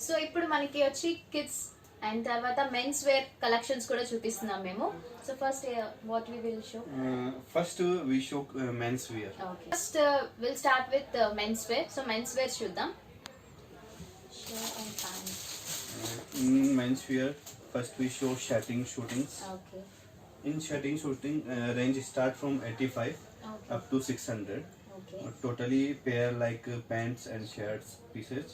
So ఇప్పుడు మనకి వచ్చి కిడ్స్ అండ్ తర్వాత మెన్స్ వేర్ కలెక్షన్స్ కూడా చూపిస్తున్నాం మేము. So first what we will show? First we show men's wear. Okay, first will start with men's wear. So men's wear చూద్దాం. Shirt and pant. In men's wear, first we show shirting shootings. Okay In shirting shooting, range start from 85 okay up to 600. Okay. Totally pair like pants and shirts pieces.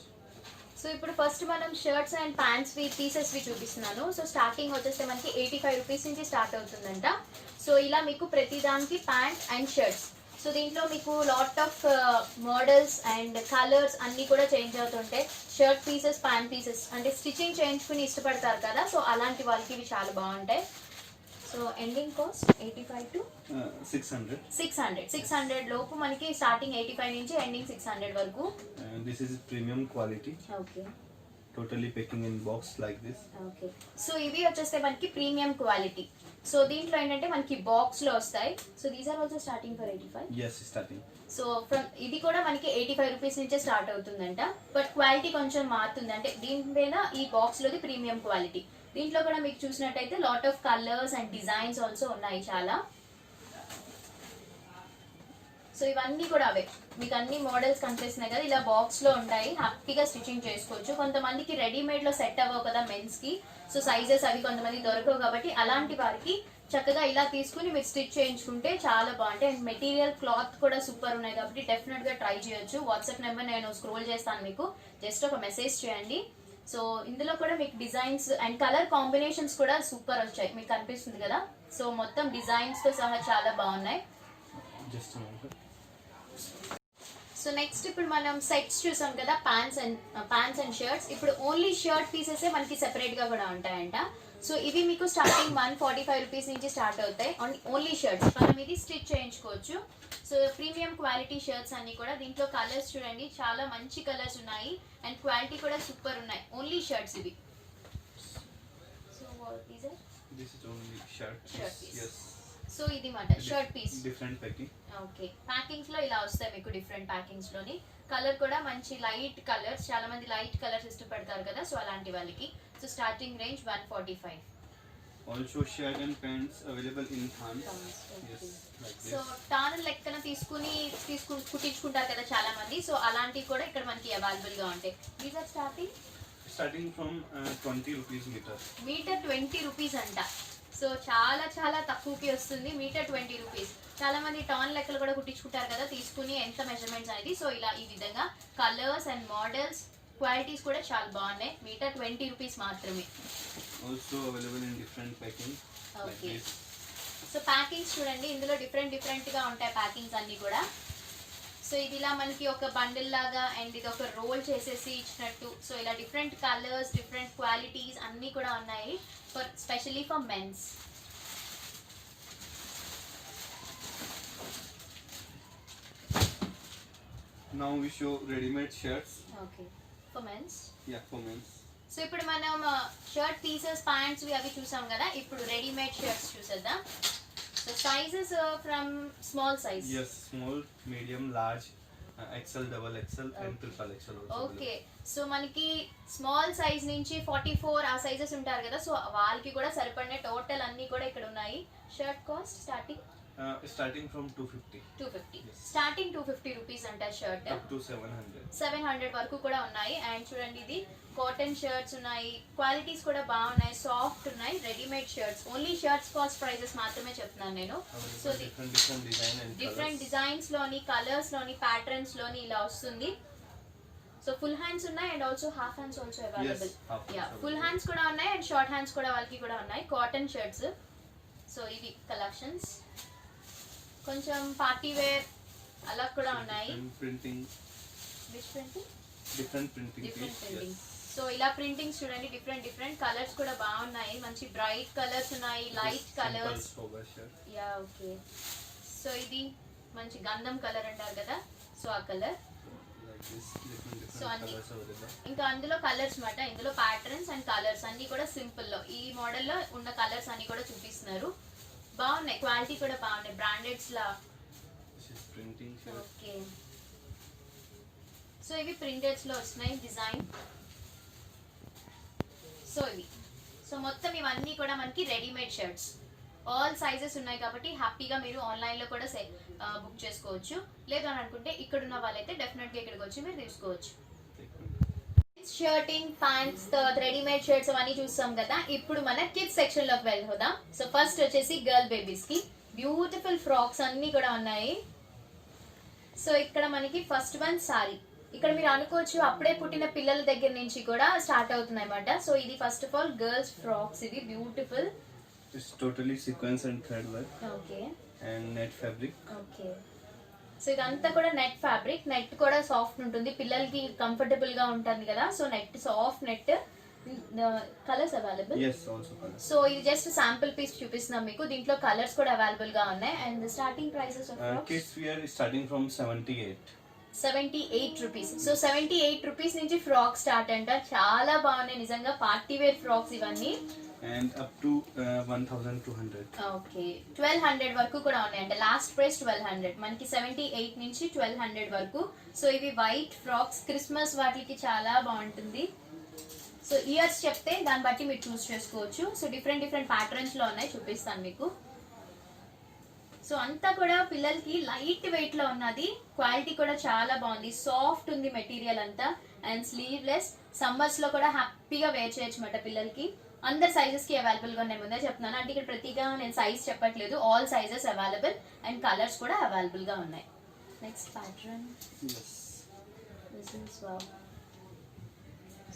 So ఇప్పుడు first మనం shirts and pants వి pieces వి చూపిస్తున్నాను. So starting వచ్చేస్తే మనకి 85 rupees నుంచి start అవుతుందంట. So ఇలా మీకు ప్రతి దానికి ప్యాంట్ అండ్ షర్ట్స్. సో దీంట్లో మీకు lot of models and colours అన్నీ కూడా చేంజ్ అవుతుంటాయి. షర్ట్ పీసెస్, ప్యాంట్ పీసెస్ అంటే స్టిచ్చింగ్ చేయించుకుని ఇష్టపడతారు కదా, సో అలాంటి వాళ్ళకి ఇవి చాలా బాగుంటాయి. So ending cost 85 to 600. 600 లోపు మనకి స్టార్టింగ్ 85 నుంచి ఎండింగ్ 600 వరకు. This is premium quality. Okay Totally packing in box like this. Okay. So ఇవి వచ్చేస్తే మనకి ప్రీమియం క్వాలిటీ. సో దీంట్లో ఏంటంటే మనకి బాక్స్ లో వస్తాయి. So these are also starting for 85. Yes, starting. So from ఇది కూడా మనకి 85 రూపీస్ నుంచే స్టార్ట్ అవుతుందంట. బట్ క్వాలిటీ కొంచెం మారుతుంది, అంటే దీనిపైన ఈ బాక్స్ లోది ప్రీమియం క్వాలిటీ. దీంట్లో కూడా మీకు చూసినట్టయితే lot of colours and designs also ఉన్నాయి చాలా. సో ఇవన్నీ కూడా అవే మీకు అన్ని మోడల్స్ కనిపిస్తున్నాయి కదా, ఇలా బాక్స్ లో ఉంటాయి. హ్యాపీగా స్టిచ్చింగ్ చేసుకోవచ్చు. కొంతమందికి రెడీమేడ్ లో సెట్ అవ్వవు కదా మెన్స్ కి, సో సైజెస్ అవి కొంతమంది దొరకవు కాబట్టి అలాంటి వారికి చక్కగా ఇలా తీసుకుని మీరు స్టిచ్ చేయించుకుంటే చాలా బాగుంటాయి. అండ్ మెటీరియల్ క్లాత్ కూడా సూపర్ ఉన్నాయి కాబట్టి డెఫినెట్ గా ట్రై చేయొచ్చు. వాట్సాప్ నెంబర్ నేను స్క్రోల్ చేస్తాను, మీకు జస్ట్ ఒక మెసేజ్ చేయండి. సో ఇందులో కూడా మీకు డిజైన్స్ అండ్ కలర్ కాంబినేషన్స్ కూడా సూపర్ వచ్చాయి, మీకు కనిపిస్తుంది కదా. సో మొత్తం డిజైన్స్ తో సహా చాలా బాగున్నాయి. Just a moment. So next ఇప్పుడు మనం సెట్స్ చూసాం కదా, ప్యాంట్స్ అండ్ షర్ట్స్. ఇప్పుడు ఓన్లీ షర్ట్ పీసెస్ మనకి సెపరేట్ గా కూడా ఉంటాయంట. సో ఇవి మీకు స్టార్టింగ్ 145 రూపీస్ నుంచి స్టార్ట్ అవుతాయి. ఓన్లీ షర్ట్స్ మనం ఇది స్టిచ్ చేయించుకోవచ్చు. సో ప్రీమియం క్వాలిటీ షర్ట్స్ అన్ని కూడా. దీంట్లో కలర్స్ చూడండి, చాలా మంచి కలర్స్ ఉన్నాయి అండ్ క్వాలిటీ కూడా సూపర్ ఉన్నాయి. ఓన్లీ షర్ట్స్ ఇవి. So This is only shirt Shirt piece. piece. Yes. So ఇది మాట shirt piece. Different packing. Okay, packings లో ఇలా వస్తాయి మీకు డిఫరెంట్ ప్యాకింగ్స్ లోని. కలర్ కూడా మంచి లైట్ కలర్స్, చాలా మంది లైట్ కలర్స్ ఇష్టపడతారు కదా, సో అలాంటి వాళ్ళకి. So starting range 145. Also shirt and pants available in thans. Yes, like so this. Tan లెక్కన కుట్టించుకుంటారు కదా చాలా మంది, సో అలాంటివి కూడా ఇక్కడ మనకి అవైలబుల్ గా ఉంటాయి. These are Starting from 20 rupees meter. Metre 20 rupees అంట. సో చాలా చాలా తక్కువకి వస్తుంది, మీటర్ 20 రూపీస్. చాలా మంది టాన్ లెక్కలు కూడా కుట్టించుకుంటారు కదా, తీసుకుని ఎంత మెజర్మెంట్స్ అనేది. సో ఇలా ఈ విధంగా కలర్స్ అండ్ మోడల్స్ క్వాలిటీస్ కూడా చాలా బాగున్నాయి. మీటర్ 20 రూపీస్ మాత్రమే. Also available in different packing. Like Okay. this. So packings చూడండి, ఇందులో డిఫరెంట్ గా ఉంటాయి ప్యాకింగ్స్ అన్ని కూడా. సో ఇది ఇలా మనకి ఒక బండిల్ లాగా అండ్ ఇది ఒక రోల్ చేసేసి ఇచ్చినట్టు. సో ఇలా డిఫరెంట్ కలర్స్, డిఫరెంట్ క్వాలిటీస్ అన్నీ కూడా ఉన్నాయి for specially for men's. Now we show ready-made shirts. Okay, for men's. Yeah, for men's. So ఇప్పుడు మనం షర్ట్ పీసెస్, ప్యాంట్స్ అవి చూసాం కదా, ఇప్పుడు రెడీమేడ్ షర్ట్స్ చూసేద్దాం. So sizes from small size. Yes, small, medium, large, XL, double XL, and triple XL also. Okay, so మనకి small size నుంచి 44 ఆ సైజెస్ ఉంటారు కదా, సో వాళ్ళకి కూడా సరిపడే టోటల్ అన్ని కూడా ఇక్కడ ఉన్నాయి. Shirt cost starting Starting from 250 250. Yes. Starting 250 rupees అంట షర్ట్. up to 700. 700 వరకు కూడా ఉన్నాయి. అండ్ చూడండి ఇది కాటన్ షర్ట్స్ ఉన్నాయి, క్వాలిటీస్ కూడా బాగున్నాయి, సాఫ్ట్ ఉన్నాయి. Readymade shirts, only shirts cost prices మాత్రమే చెప్తున్నాను నేను. So Different design and different colors. Designs లోని, కలర్స్ లోని, ప్యాటర్న్స్ లోని ఇలా వస్తుంది. సో ఫుల్ హ్యాండ్స్ ఉన్నాయి and also half hands also available. half hands yeah, full available. Hands కూడా ఉన్నాయి అండ్ షార్ట్ హ్యాండ్స్ కూడా వాళ్ళకి కూడా ఉన్నాయి. Cotton shirts. సో ఇవి కలెక్షన్స్. కొంచెం పార్టీ వేర్ అలా కూడా ఉన్నాయి. Different printing. Which printing? Different printing different piece. Printing. Yes. So ఇలా ప్రింటింగ్స్ చూడండి, డిఫరెంట్ కలర్స్ కూడా బాగున్నాయి. మంచి బ్రైట్ కలర్స్ ఉన్నాయి, light Simple colours. sober shirt. Yeah, okay. So ఇది మంచి గంధం కలర్ అంటారు కదా, సో ఆ colour. Like this, different So, and colors available. ఇంకా అందులో కలర్స్ మాట, ఇందులో ప్యాటర్న్స్ అండ్ కలర్స్ అన్ని కూడా సింపుల్ లో ఈ మోడల్ లో ఉన్న కలర్స్ అన్ని కూడా చూపిస్తున్నారు. బాగున్నాయి, క్వాలిటీ కూడా బాగున్నాయి, బ్రాండెడ్స్ లా. This is printing shirt. Okay, so ఇవి ప్రింటెడ్స్ లో వస్తున్నాయి డిజైన్. సో ఇవి సో మొత్తం ఇవన్నీ కూడా మనకి రెడీమేడ్ షర్ట్స్ ఆల్ సైజెస్ ఉన్నాయి కాబట్టి హ్యాపీగా మీరు ఆన్లైన్లో కూడా బుక్ చేసుకోవచ్చు. లేదు అని అనుకుంటే ఇక్కడ ఉన్న వాళ్ళైతే డెఫినెట్గా ఇక్కడికి వచ్చి మీరు తీసుకోవచ్చు. షర్టింగ్, ప్యాంట్స్, రెడీమేడ్ షర్ట్స్ అవన్నీ చూస్తాం కదా. ఇప్పుడు మన కిడ్స్ సెక్షన్ లోకి వెళ్ళిపోదాం. సో ఫస్ట్ వచ్చేసి గర్ల్ బేబీస్ కి బ్యూటిఫుల్ ఫ్రాక్స్ అన్ని కూడా ఉన్నాయి. సో ఇక్కడ మనకి ఫస్ట్ వన్ సారీ. ఇక్కడ మీరు అనుకోవచ్చు అప్పుడే పుట్టిన పిల్లల దగ్గర నుంచి కూడా స్టార్ట్ అవుతున్నాయి అన్నమాట. సో ఇది first of all girls frocks, ఇది beautiful. It's totally sequence and thread work okay and net fabric. Okay so ఇదంతా కూడా నెట్ ఫ్యాబ్రిక్. నెట్ కూడా సాఫ్ట్ ఉంటుంది, పిల్లలకి కంఫర్టబుల్ గా ఉంటుంది కదా. So net, soft net. Colours available. Yes, also color. So ఇది జస్ట్ శాంపుల్ పీస్ చూపిస్తున్నాం మీకు. దీంట్లో కలర్స్ కూడా అవైలబుల్ గా ఉన్నాయి. And starting prices of Kids wear is starting from 78. 78 rupees. So 78 rupees నుంచి ఫ్రాక్ స్టార్ట్ అంట. చాలా బాగున్నాయి నిజంగా, పార్టీ వేర్ ఫ్రాక్స్ ఇవన్నీ. And up to 1200. ఓకే 1200 వరకు కూడా ఉన్నాయి అంటే లాస్ట్ ప్రైస్ 1200, మనకి 78 నుంచి 1200 వరకు. సో ఇవి వైట్ ఫ్రాక్స్, క్రిస్మస్ వాటికి చాలా బాగుంటుంది. సో ఇయర్స్ చెప్తే దాన్ని బట్టి మీరు చూస్ చేసుకోవచ్చు. సో డిఫరెంట్ డిఫరెంట్ ప్యాటర్న్స్ లో ఉన్నాయి, చూపిస్తాను మీకు. సో అంతా కూడా పిల్లలకి లైట్ వెయిట్ లో ఉన్నది, క్వాలిటీ కూడా చాలా బాగుంది, సాఫ్ట్ ఉంది మెటీరియల్ అంతా. అండ్ స్లీవ్లెస్, సమ్మర్స్ లో కూడా హ్యాపీగా వేర్ చేయొచ్చు అన్నమాట పిల్లలకి. అందరు సైజెస్ కి అవైలబుల్ గా ఉన్నాయి, ముందే చెప్తున్నాను. అంటే ఇక్కడ ప్రతిగా నేను సైజ్ చెప్పట్లేదు, all sizes available and colours కూడా అవైలబుల్ గా ఉన్నాయి. Next pattern. Yes.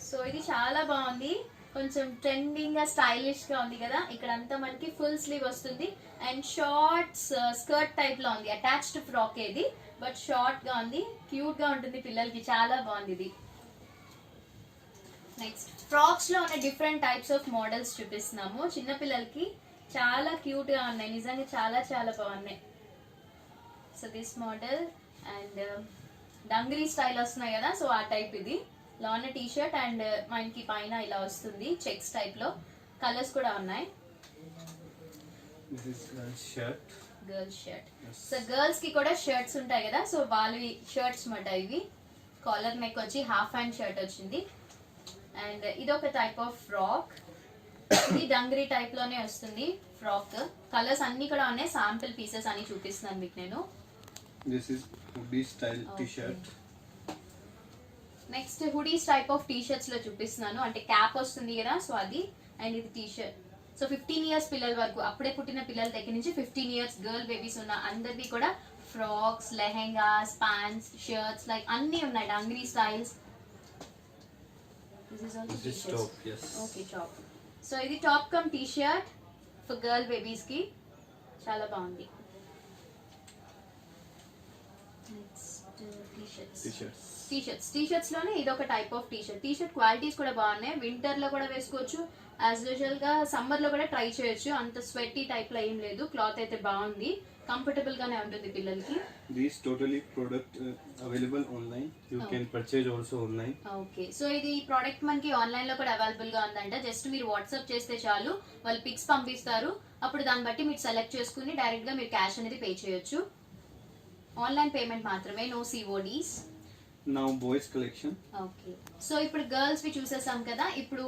సో ఇది చాలా బాగుంది, కొంచెం ట్రెండింగ్ గా స్టైలిష్ గా ఉంది కదా. ఇక్కడ అంతా మనకి ఫుల్ స్లీవ్ వస్తుంది అండ్ షార్ట్స్ స్కర్ట్ టైప్ లో ఉంది. అటాచ్డ్ ఫ్రాక్ ఇది, బట్ షార్ట్ గా ఉంది, క్యూట్ గా ఉంటుంది పిల్లలకి, చాలా బాగుంది ఇది. నెక్స్ట్ ఫ్రాక్స్ లో ఉన్న డిఫరెంట్ టైప్స్ ఆఫ్ మోడల్స్ చూపిస్తున్నాము. చిన్న పిల్లలకి చాలా క్యూట్ గా ఉన్నాయి, నిజంగా చాలా చాలా బాగున్నాయి. So this model and dungaree style వస్తున్నాయి కదా, సో ఆ టైప్ ఇది. లాన్ టీ షర్ట్ అండ్ మనకి పైన ఇలా వస్తుంది చెక్స్ టైప్ లో. కలర్స్ కూడా ఉన్నాయి. This is girls shirt. Girls shirt. Yes. So girls కి కూడా షర్ట్స్ ఉంటాయి కదా, సో వాళ్ళవి షర్ట్స్ మాట ఇవి. కాలర్ నెక్ వచ్చి హాఫ్ హ్యాండ్ షర్ట్ వచ్చింది. అండ్ ఇది ఒక టైప్ ఆఫ్ ఫ్రాక్, ఇది డంగరీ టైప్ లోనే వస్తుంది ఫ్రాక్. కలర్స్ అన్ని కూడా ఉన్నాయి, శాంపిల్ పీసెస్ అని చూపిస్తున్నాను మీకు నేను. This is hoodie style t-shirt. Next hoodies type of T shirts లో చూపిస్తున్నాను, అంటే క్యాప్ వస్తుంది కదా, సో అది. అండ్ ఇది టీ షర్ట్. సో 15 ఇయర్స్ పిల్లల వరకు, అప్పుడే పుట్టిన పిల్లల దగ్గర నుంచి 15 ఇయర్స్ గర్ల్ బేబీస్ ఉన్న అందరివి కూడా frocks, lehengas, pants, shirts like అన్ని ఉన్నాయి, dungaree styles. This is top. Yes. Okay top. So ఇది top cum T shirt for girl babies కి, చాలా బాగుంది. Next T-shirts. టీ షర్ట్స్ లోనే ఇది ఒక type of T shirt. T shirt qualities కూడా బాగున్నాయి, వింటర్ లో కూడా వేసుకోవచ్చు, యాజ్ యూజువల్ గా సమ్మర్ లో కూడా ట్రై చేయొచ్చు. అంత స్వెట్టీ టైప్ లో ఏం లేదు, క్లాత్ అయితే బాగుంది, కంఫర్టబుల్ గానే ఉంటుంది పిల్లలకి. These totally product available online. You can purchase also online. Okay so ఇది ఈ ప్రోడక్ట్ మనకి ఆన్లైన్ లో కూడా అవైలబుల్ గా ఉందంట. జస్ట్ మీరు వాట్సాప్ చేస్తే చాలు, వాళ్ళు పిక్స్ పంపిస్తారు. అప్పుడు దాన్ని బట్టి మీరు సెలెక్ట్ చేసుకుని డైరెక్ట్ గా మీరు క్యాష్ అనేది పే చేయొచ్చు. ఆన్లైన్ పేమెంట్ మాత్రమే, no CODs. Now boys collection. Okay so ఇప్పుడు గర్ల్స్ వి చూసేసాం కదా, ఇప్పుడు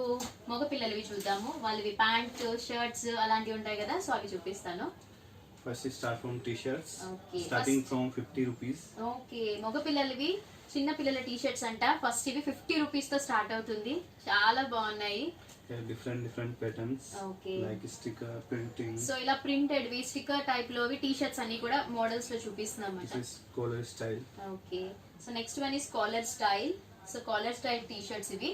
మగ పిల్లలవి చూద్దాము. వాళ్ళవి ప్యాంట్, షర్ట్స్ అలాంటివి ఉంటాయి కదా, సో అవి చూపిస్తాను. First we start from t-shirts. Okay. Starting from 50 rupees. Okay మగ పిల్లలవి, చిన్న పిల్లల టీ షర్ట్స్ అంట. ఫస్ట్ ఇవి 50 రూపీస్ తో స్టార్ట్ అవుతుంది, చాలా బాగున్నాయి. There are different patterns. Okay. Like sticker printing. So ఇలా ప్రింటెడ్ వి స్టిక్కర్ టైప్ లోవి టీ షర్ట్స్ అన్ని కూడా మోడల్స్ లో చూపిస్తున్నాం This అన్నమాట. is collar style. Okay so next one is caller style. So caller style T shirts ఇవి.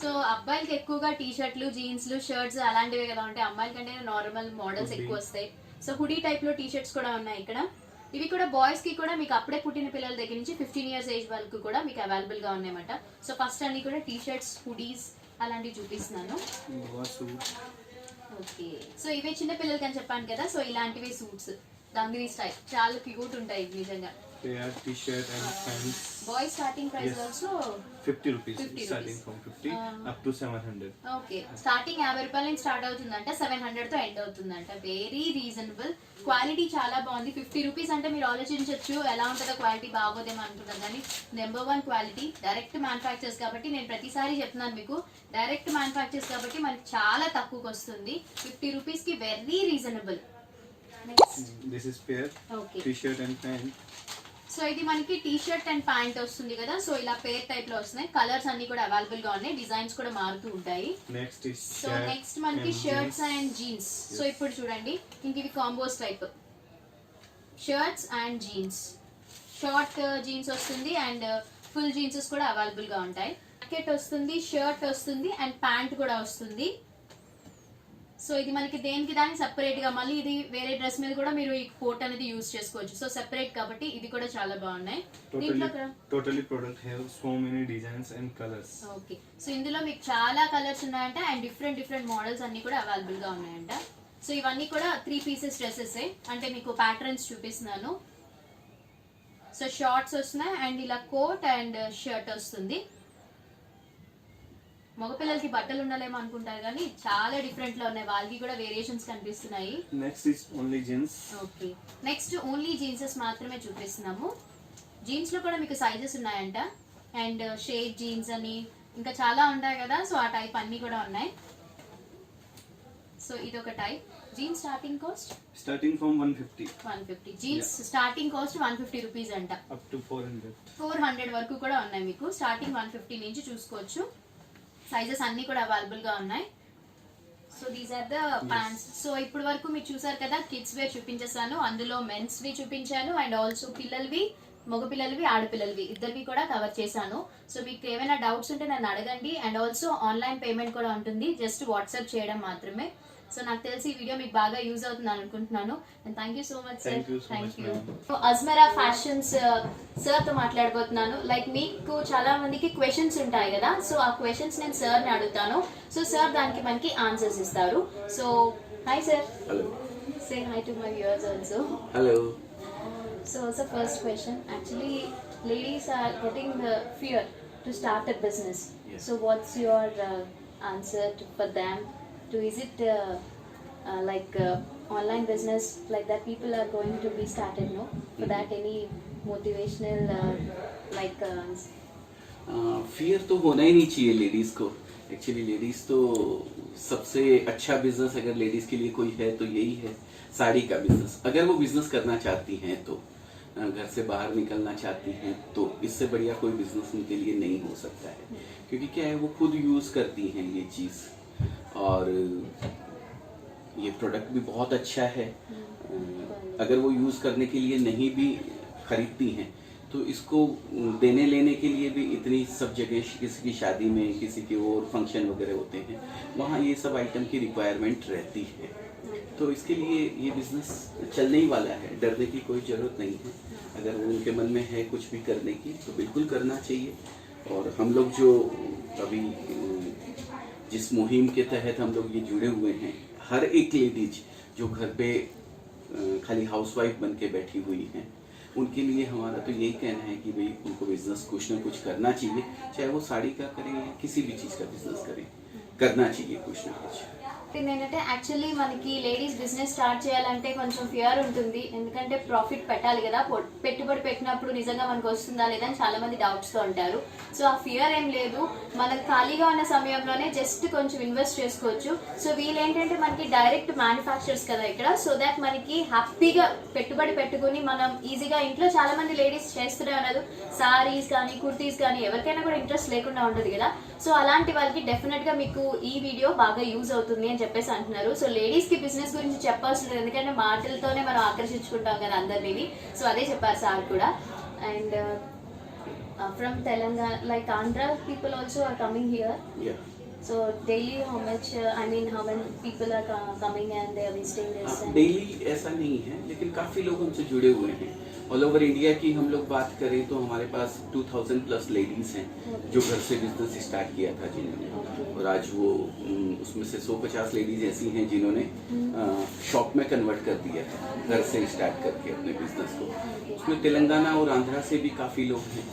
So అబ్బాయిలకి ఎక్కువగా tea షర్ట్లు, జీన్స్లు, షర్ట్స్ అలాంటివే కదా ఉంటాయి, అమ్మాయిల కంటే నార్మల్ మోడల్స్ Hoodie. ఎక్కువ వస్తాయి. సో హుడీ టైప్ లో టీ షర్ట్స్ కూడా ఉన్నాయి ఇక్కడ. ఇవి కూడా బాయ్స్ కి కూడా మీకు అప్పుడే పుట్టిన పిల్లల దగ్గర నుంచి 15 ఇయర్స్ ఏజ్ వరకు కూడా మీకు అవైలబుల్ గా ఉన్నాయన్నమాట. సో ఫస్ట్ అన్ని కూడా టీ షర్ట్స్, హుడీస్ అలాంటివి చూపిస్తున్నాను. Boa suit. ఓకే సో ఇవే చిన్న పిల్లలకి అని చెప్పాను కదా, సో ఇలాంటివి సూట్స్ డంగరీ స్టైల్, చాలా క్యూట్ ఉంటాయి ఇవి నిజంగా. pair t-shirt and pants. Boy starting price Yes. Also 50 rupees. 50 Starting rupees. from 50 up to 700. Okay starting 50 రూపాయల నుంచి స్టార్ట్ అవుతుందంట 700 తో ఎండ్ అవుతుందంట వెరీ రీజనబుల్ క్వాలిటీ చాలా బాగుంది 50 రూపీస్ అంటే మీరు ఆలోచించవచ్చు ఎలా ఉంటుందో క్వాలిటీ బాగోదేమో అనుకుంటారు కానీ నెంబర్ 1 క్వాలిటీ డైరెక్ట్ మ్యానుఫ్యాక్చర్స్ కాబట్టి నేను ప్రతిసారి చెప్తున్నాను మీకు డైరెక్ట్ మ్యానుఫ్యాక్చర్స్ కాబట్టి మనకి చాలా తక్కువకి వస్తుంది 50 రూపీస్ కి very reasonable next This is pair okay t-shirt and pant. So ఇది మనకి టీ షర్ట్ అండ్ ప్యాంట్ వస్తుంది కదా సో ఇలా పేర్ టైప్ లో వస్తున్నాయి కలర్స్ అన్ని కూడా అవైలబుల్ గా ఉన్నాయి డిజైన్స్ కూడా మారుతూ ఉంటాయి Next is so shirt next మనకి and shirts jeans. And jeans so ఇప్పుడు చూడండి ఇంక ఇవి combos type shirts and jeans short jeans వస్తుంది అండ్ ఫుల్ జీన్సెస్ కూడా అవైలబుల్ గా ఉంటాయి జాకెట్ వస్తుంది షర్ట్ వస్తుంది అండ్ ప్యాంట్ కూడా వస్తుంది సో ఇది మనకి దేనికి దానికి సెపరేట్ గా మళ్ళీ ఇది వేరే డ్రెస్ మీద కూడా మీరు ఈ కోట్ అనేది యూజ్ చేసుకోవచ్చు సో సెపరేట్ కాబట్టి ఇది కూడా చాలా బాగున్నాయి దీంట్లో Totally product have so many designs and colors. Okay so ఇందులో మీకు చాలా కలర్స్ ఉన్నాయంట అండ్ డిఫరెంట్ మోడల్స్ అన్ని కూడా అవైలబుల్ గా ఉన్నాయంట సో ఇవన్నీ కూడా 3 పీసెస్ డ్రెస్సెస్ అంటే మీకు ప్యాటర్న్స్ చూపిస్తున్నాను సో షార్ట్స్ వస్తున్నాయి అండ్ ఇలా కోట్ అండ్ షర్ట్ వస్తుంది మగపిల్లలకి బట్టలు ఉండాలేమో అనుకుంటారు కానీ చాలా డిఫరెంట్ లో ఉన్నాయి వాళ్ళకి కూడా వేరియేషన్స్ కనిపిస్తున్నాయి Next is only jeans. Okay next only jeanses మాత్రమే చూపిస్తున్నాము జీన్స్ లో కూడా మీకు సైజెస్ ఉన్నాయంట అండ్ షేడ్ జీన్స్ అని ఇంకా చాలా ఉంటాయి కదా సో ఆ టైప్ అన్ని కూడా ఉన్నాయి సో ఇది ఒక type jeans starting cost Starting from 150 150 jeans starting cost 150 rupees అంట up to 400. 400 వరకు కూడా ఉన్నాయి మీకు స్టార్టింగ్ 150 నుంచి చూసుకోవచ్చు సైజెస్ అన్ని కూడా అవైలబుల్ గా ఉన్నాయి so these are the pants so ఇప్పటి వరకు మీరు చూసారు కదా కిడ్స్ వేర్ చూపించేసాను అందులో మెన్స్ వి చూపించాను అండ్ ఆల్సో పిల్లలవి మగపిల్లలవి ఆడపిల్లలవి ఇద్దరివి కూడా కవర్ చేశాను సో మీకు ఏమైనా డౌట్స్ ఉంటే నన్ను అడగండి అండ్ ఆల్సో ఆన్లైన్ పేమెంట్ కూడా ఉంటుంది జస్ట్ వాట్సాప్ చేయడం మాత్రమే సో నాకు తెలిసి ఈ వీడియో మీకు బాగా యూజ్ అవుతుంది అనుకుంటున్నాను and thank you so much sir Thank you so much, ma'am. So Ajmera fashions sir తో మాట్లాడబోతున్నాను లైక్ మీకు చాలా మందికి క్వశ్చన్స్ ఉంటాయి కదా సో ఆ క్వశ్చన్స్ నేను సార్ ని అడుగుతాను సో సార్ దానికి మనకి ఆన్సర్స్ ఇస్తారు so hi sir Hello. Say hi to my viewers also Hello. So first question actually ladies are getting fear to start a business Yes. So what's your answer for them to is it like online business like that people are going to be started no for that any motivational like fear तो होना ही नहीं चाहिए ladies को actually ladies तो सबसे अच्छा business अगर ladies के लिए कोई है तो यही है साड़ी का बिजनेस अगर वो बिजनेस करना चाहती हैं तो घर से बाहर निकलना चाहती हैं तो इससे बढ़िया कोई बिजनेस उनके लिए नहीं हो सकता है क्योंकि क्या है वो खुद यूज करती हैं ये चीज़ और ये प्रोडक्ट भी बहुत अच्छा है अगर वो यूज़ करने के लिए नहीं भी खरीदती हैं तो इसको देने लेने के लिए भी इतनी सब जगह किसी की शादी में किसी के और फंक्शन वगैरह होते हैं वहाँ ये सब आइटम की रिक्वायरमेंट रहती है तो इसके लिए ये बिज़नेस चलने ही वाला है डरने की कोई ज़रूरत नहीं है अगर वो उनके मन में है कुछ भी करने की तो बिल्कुल करना चाहिए और हम लोग जो अभी जिस मुहिम के तहत हम लोग ये जुड़े हुए हैं हर एक लेडीज जो घर पे खाली हाउसवाइफ बन के बैठी हुई हैं उनके लिए हमारा तो यही कहना है कि भाई उनको बिजनेस कुछ ना कुछ करना चाहिए चाहे वो साड़ी का करें या किसी भी चीज़ का बिजनेस करें करना चाहिए कुछ ना कुछ ఏంటంటే యాక్చువల్లీ మనకి లేడీస్ బిజినెస్ స్టార్ట్ చేయాలంటే కొంచెం ఫియర్ ఉంటుంది ఎందుకంటే ప్రాఫిట్ పెట్టాలి కదా పెట్టుబడి పెట్టినప్పుడు నిజంగా మనకు వస్తుందా లేదా అని చాలా మంది డౌట్స్ తో ఉంటారు సో ఆ ఫియర్ ఏం లేదు మనకు ఖాళీగా ఉన్న సమయంలోనే జస్ట్ కొంచెం ఇన్వెస్ట్ చేసుకోవచ్చు సో వీళ్ళు ఏంటంటే మనకి డైరెక్ట్ మ్యానుఫ్యాక్చర్స్ కదా ఇక్కడ సో దాట్ మనకి హ్యాపీగా పెట్టుబడి పెట్టుకుని మనం ఈజీగా ఇంట్లో చాలా మంది లేడీస్ చేస్తూనే ఉన్నారు సారీస్ కానీ కుర్తీస్ కానీ ఎవరికైనా కూడా ఇంట్రెస్ట్ లేకుండా ఉండదు కదా సో అలాంటి వాళ్ళకి డెఫినెట్ గా మీకు ఈ వీడియో బాగా యూజ్ అవుతుంది అని చెప్పేసి అంటున్నారు సో లేడీస్ కి బిజినెస్ గురించి చెప్పాల్సింది ఎందుకంటే మాటలతోనే మనం ఆకర్షించుకుంటాం కదా అందరినీ సో అదే చెప్పారు సార్ కూడా and from Telangana like Andhra people also are coming here Yeah. So daily how much I mean how many people are coming and they are visiting this daily ऐसा नहीं है लेकिन काफ़ी लोग हमसे जुड़े हुए हैं ऑल ओवर इंडिया की हम लोग बात करें तो हमारे पास 2000 प्लस लेडीज हैं जो घर से बिजनेस स्टार्ट किया था जिन्होंने, और आज वो उसमें से 150 लेडीज ऐसी हैं जिन्होंने शॉप में कन्वर्ट कर दिया है घर से स्टार्ट करके अपने बिजनेस को। उसमें तेलंगाना और आंध्रा से भी काफ़ी लोग हैं,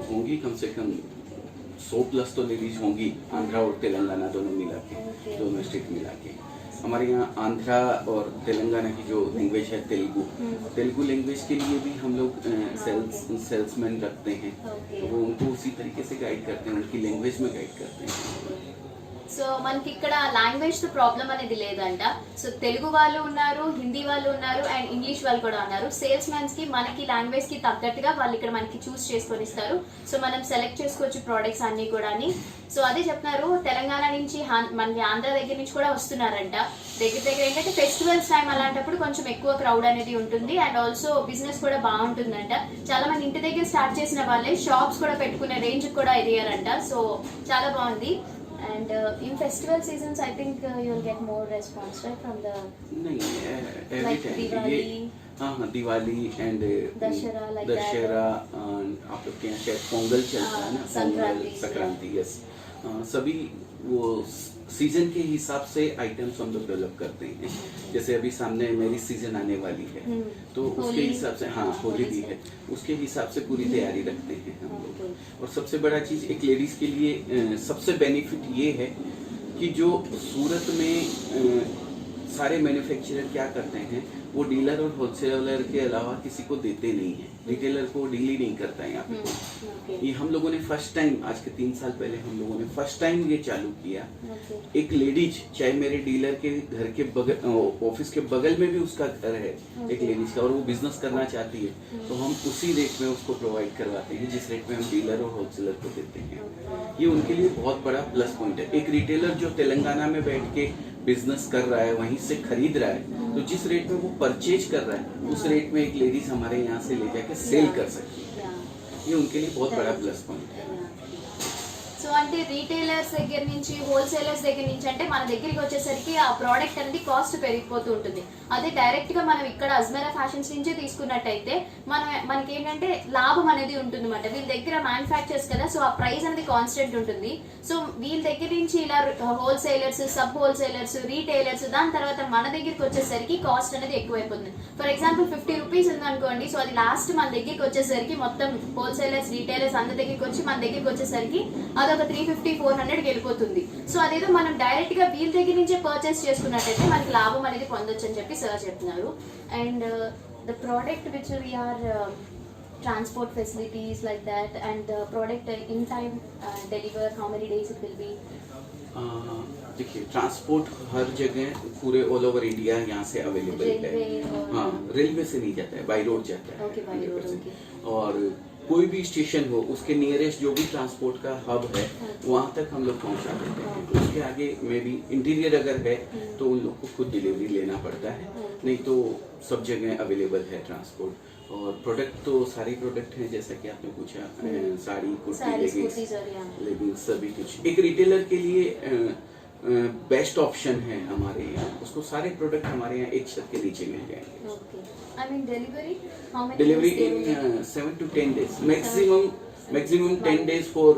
होंगी कम से कम 100 प्लस तो लेडीज होंगी, आंध्रा और तेलंगाना दोनों मिला के, दोनों स्टेट मिला के। हमारे यहाँ आंध्रा और तेलंगाना की जो लैंग्वेज है तेलुगु लैंग्वेज के लिए भी हम लोग सेल्समैन रखते हैं, तो वो उनको उसी तरीके से गाइड करते हैं, उनकी लैंग्वेज में गाइड करते हैं। సో మనకి ఇక్కడ లాంగ్వేజ్ తో ప్రాబ్లం అనేది లేదంట. సో తెలుగు వాళ్ళు ఉన్నారు, హిందీ వాళ్ళు ఉన్నారు అండ్ ఇంగ్లీష్ వాళ్ళు కూడా ఉన్నారు. సేల్స్ మ్యాన్స్ కి మనకి లాంగ్వేజ్ కి తగ్గట్టుగా వాళ్ళు ఇక్కడ మనకి చూస్ చేసుకొని ఇస్తారు. సో మనం సెలెక్ట్ చేసుకోవచ్చు ప్రోడక్ట్స్ అన్ని కూడా. సో అదే చెప్తున్నారు, తెలంగాణ నుంచి మనకి ఆంధ్ర దగ్గర నుంచి కూడా వస్తున్నారంట. దగ్గర ఏంటంటే ఫెస్టివల్స్ టైం అలాంటప్పుడు కొంచెం ఎక్కువ క్రౌడ్ అనేది ఉంటుంది అండ్ ఆల్సో బిజినెస్ కూడా బాగుంటుందంట. చాలా మంది ఇంటి దగ్గర స్టార్ట్ చేసిన వాళ్ళే షాప్స్ కూడా పెట్టుకునే రేంజ్ కూడా ఎదిగారంట. సో చాలా బాగుంది. And in festival seasons, I think you'll get more response, right, from the नहीं like Diwali. हाँ दिवाली एंड दशहरा, like दशहरा, आप लोग के यहाँ शायद पोंगल चलता है ना, संक्रांति, संक्रांति, यस, सभी वो सीजन के हिसाब से आइटम्स हम लोग डेवलप करते हैं। जैसे अभी सामने मैरिज सीजन आने वाली है, तो उसके हिसाब से, हाँ होली भी है, उसके हिसाब से पूरी तैयारी रखते हैं हम लोग। और सबसे बड़ा चीज़ एक लेडीज़ के लिए सबसे बेनिफिट ये है कि जो सूरत में सारे मैन्युफैक्चरर क्या करते हैं, वो डीलर और होलसेलर के अलावा किसी को देते नहीं है, रिटेलर को डील ही नहीं करता है यहाँ पे। ये हम लोगों ने फर्स्ट टाइम, आज के 3 साल पहले हम लोगों ने फर्स्ट टाइम ये चालू किया। एक लेडीज, चाहे मेरे डीलर के घर के बगल, ऑफिस के बगल में भी उसका घर है एक लेडीज का, और वो बिजनेस करना चाहती है, तो हम उसी रेट में उसको प्रोवाइड करवाते हैं जिस रेट में हम डीलर और होलसेलर को देते हैं। ये उनके लिए बहुत बड़ा प्लस पॉइंट है। एक रिटेलर जो तेलंगाना में बैठ के बिजनेस कर रहा है, वहीं से खरीद रहा है, तो जिस रेट में वो परचेज कर रहा है उस रेट में एक लेडीज हमारे यहाँ से ले जाके सेल कर सकती है। ये उनके लिए बहुत बड़ा प्लस पॉइंट है। సో అంటే రీటైలర్స్ దగ్గర నుంచి హోల్సేలర్స్ దగ్గర నుంచి అంటే మన దగ్గరికి వచ్చేసరికి ఆ ప్రోడక్ట్ అనేది కాస్ట్ పెరిగిపోతూ ఉంటుంది. అదే డైరెక్ట్ గా మనం ఇక్కడ అజ్మేరా ఫ్యాషన్స్ నుంచే తీసుకున్నట్టయితే మనకి ఏంటంటే లాభం అనేది ఉంటుంది అన్నమాట. వీళ్ళ దగ్గర మ్యానుఫ్యాక్చర్స్ కదా, సో ఆ ప్రైస్ అనేది కాన్స్టెంట్ ఉంటుంది. సో వీళ్ళ దగ్గర నుంచి ఇలా హోల్సేలర్స్, సబ్ హోల్సేలర్స్, రీటైలర్స్, దాని తర్వాత మన దగ్గరికి వచ్చేసరికి కాస్ట్ అనేది ఎక్కువైపోతుంది. ఫర్ ఎగ్జాంపుల్ 50 రూపీస్ ఉందనుకోండి, సో అది లాస్ట్ మన దగ్గరికి వచ్చేసరికి మొత్తం హోల్సేలర్స్, రీటైలర్స్ అందరి దగ్గరికి వచ్చి మన దగ్గరికి వచ్చేసరికి అదొక 350-400 వెళ్ళిపోతుంది. సో అదేదో మనం డైరెక్ట్ గా వీళ్ళ దగ్గర నుంచే పర్చేస్ చేసుకున్నట్టయితే మనకి లాభం అనేది పొందొచ్చు అని చెప్పి సార్ చెప్తున్నారు. And the product which we are transport facilities like that, and the product in time deliver, how many days it will be? देखिए ट्रांसपोर्ट हर जगह पूरे ऑल ओवर इंडिया यहाँ से अवेलेबल है। हाँ, रेलवे से नहीं जाता है, बाई रोड जाता है। Okay, by road, okay. और कोई भी स्टेशन हो, उसके नियरेस्ट जो भी ट्रांसपोर्ट का हब है वहाँ तक हम लोग पहुँचा देते हैं। उसके आगे में भी इंटीरियर अगर है तो उन लोग को खुद डिलीवरी लेना पड़ता है, नहीं तो सब जगह अवेलेबल है ट्रांसपोर्ट। और प्रोडक्ट तो सारे प्रोडक्ट हैं, जैसा कि आपने पूछा, साड़ी, कुर्ती, लेगिंग्स, सभी कुछ। एक रिटेलर के लिए बेस्ट ऑप्शन है हमारे यहाँ, उसको सारे प्रोडक्ट हमारे यहाँ एक छत के नीचे मिल जाएंगे। I mean delivery, how many delivery days they in will 7 to 10 days, maximum 10 days for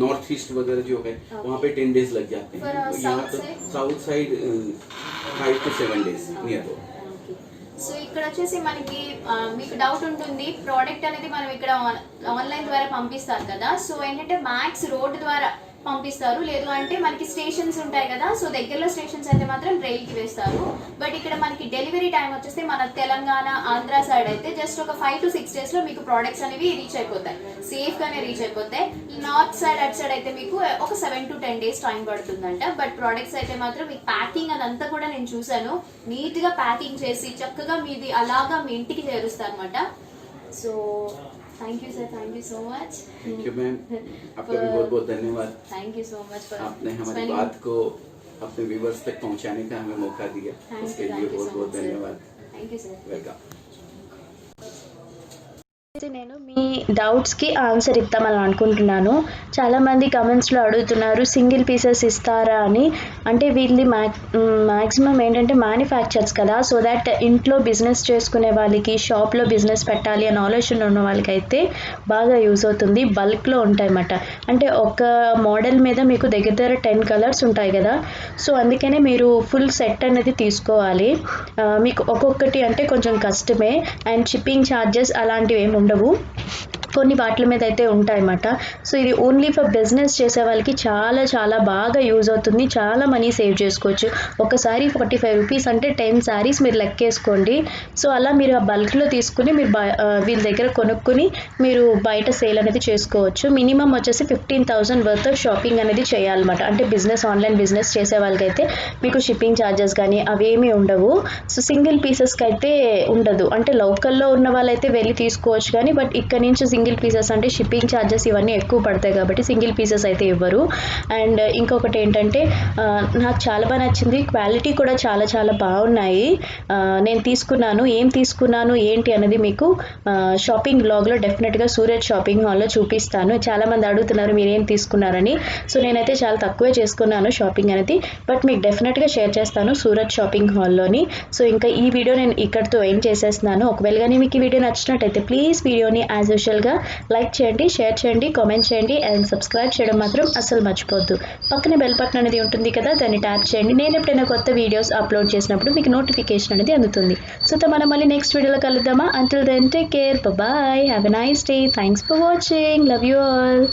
north east वगैरह जो है वहाँ पे 10 डेज लग जाते For, हैं। यहाँ तो south side 5 to 7 days near about. So ఇక్కడ వచ్చేసి మనకి మీకు డౌట్ ఉంటుంది, ప్రోడక్ట్ అనేది మనం ఇక్కడ ఆన్లైన్ ద్వారా పంపిస్తారు కదా, సో ఏంటంటే మ్యాక్స్ రోడ్ ద్వారా పంపిస్తారు, లేదు అంటే మనకి స్టేషన్స్ ఉంటాయి కదా, సో దగ్గరలో స్టేషన్స్ అయితే మాత్రం రైల్ కి వేస్తారు. బట్ ఇక్కడ మనకి డెలివరీ టైం వచ్చేస్తే మన తెలంగాణ, ఆంధ్ర సైడ్ అయితే జస్ట్ ఒక 5 to 6 డేస్ లో మీకు ప్రోడక్ట్స్ అనేవి రీచ్ అయిపోతాయి, సేఫ్ గానే రీచ్ అయిపోతాయి. నార్త్ సైడ్, అటు సైడ్ అయితే మీకు ఒక 7 to 10 డేస్ టైం పడుతుందంట. బట్ ప్రోడక్ట్స్ అయితే మాత్రం మీకు ప్యాకింగ్ అదంతా కూడా నేను చూసాను, నీట్ గా ప్యాకింగ్ చేసి చక్కగా మీది అలాగా మీ ఇంటికి చేరుస్తారు అనమాట. So thank you sir, thank you so much. Thank you ma'am, आपका भी बहुत बहुत धन्यवाद। Thank you so much for आपने हमारी बात को अपने व्यूवर्स तक पहुंचाने का हमें मौका दिया, उसके लिए बहुत बहुत धन्यवाद। Thank you sir. वेलकम। వచ్చేసి నేను మీ డౌట్స్కి ఆన్సర్ ఇద్దామని అనుకుంటున్నాను. చాలామంది కమెంట్స్లో అడుగుతున్నారు సింగిల్ పీసెస్ ఇస్తారా అని. అంటే వీళ్ళది మ్యాక్సిమం ఏంటంటే మ్యానుఫ్యాక్చర్స్ కదా, సో దట్ ఇంట్లో బిజినెస్ చేసుకునే వాళ్ళకి, షాప్లో బిజినెస్ పెట్టాలి అనే ఆలోచన ఉన్న వాళ్ళకైతే బాగా యూజ్ అవుతుంది. బల్క్లో ఉంటాయన్నమాట. అంటే ఒక మోడల్ మీద మీకు దగ్గర 10 కలర్స్ ఉంటాయి కదా, సో అందుకనే మీరు ఫుల్ సెట్ అనేది తీసుకోవాలి. మీకు ఒక్కొక్కటి అంటే కొంచెం కష్టమే, అండ్ షిప్పింగ్ ఛార్జెస్ అలాంటివి ఏమి ఉండవు, కొన్ని వాటి మీద అయితే ఉంటాయన్నమాట. సో ఇది ఓన్లీ ఫర్ బిజినెస్ చేసే వాళ్ళకి చాలా చాలా బాగా యూజ్ అవుతుంది. చాలా మనీ సేవ్ చేసుకోవచ్చు. ఒకసారి 45 రూపీస్ అంటే 10 శారీస్ మీరు లెక్కేసుకోండి. సో అలా మీరు ఆ బల్క్లో తీసుకుని మీరు వీళ్ళ దగ్గర కొనుక్కుని మీరు బయట సేల్ అనేది చేసుకోవచ్చు. మినిమం వచ్చేసి 15,000 వర్త్ ఆఫ్ షాపింగ్ అనేది చేయాలన్నమాట. అంటే బిజినెస్, ఆన్లైన్ బిజినెస్ చేసే వాళ్ళకైతే మీకు షిప్పింగ్ ఛార్జెస్ కానీ అవేమీ ఉండవు. సో సింగిల్ పీసెస్కి అయితే ఉండదు. అంటే లోకల్లో ఉన్న వాళ్ళైతే వెళ్ళి తీసుకోవచ్చు కానీ, బట్ ఇక్కడ నుంచి సింగిల్ పీసెస్ అంటే షిప్పింగ్ ఛార్జెస్ ఇవన్నీ ఎక్కువ పడతాయి కాబట్టి సింగిల్ పీసెస్ అయితే ఇవ్వరు. అండ్ ఇంకొకటి ఏంటంటే నాకు చాలా బాగా నచ్చింది, క్వాలిటీ కూడా చాలా చాలా బాగున్నాయి. నేను తీసుకున్నాను, ఏం తీసుకున్నాను ఏంటి అనేది మీకు షాపింగ్ బ్లాగ్లో డెఫినెట్గా సూరత్ షాపింగ్ హాల్లో చూపిస్తాను. చాలామంది అడుగుతున్నారు మీరు ఏం తీసుకున్నారని. సో నేనైతే చాలా తక్కువే చేసుకున్నాను షాపింగ్ అనేది, బట్ మీకు డెఫినెట్గా షేర్ చేస్తాను సూరత్ షాపింగ్ హాల్లోని. సో ఇంకా ఈ వీడియో నేను ఇక్కడితో ఎండ్ చేసేస్తున్నాను. ఒకవేళ కానీ మీకు ఈ వీడియో నచ్చినట్టయితే ప్లీజ్ వీడియోని యాజ్ యూజువల్గా లైక్ చేయండి, షేర్ చేయండి, కామెంట్ చేయండి, అండ్ సబ్స్క్రైబ్ చేయడం మాత్రం అసలు మర్చిపోద్దు. పక్కన బెల్ బటన్ అనేది ఉంటుంది కదా, దాన్ని ట్యాప్ చేయండి. నేను ఎప్పుడైనా కొత్త వీడియోస్ అప్లోడ్ చేసినప్పుడు మీకు నోటిఫికేషన్ అనేది అందుతుంది. సో మనం మళ్ళీ నెక్స్ట్ వీడియోలో కలుద్దామా. Until then take care, bye, have a nice day, thanks for watching, love you all.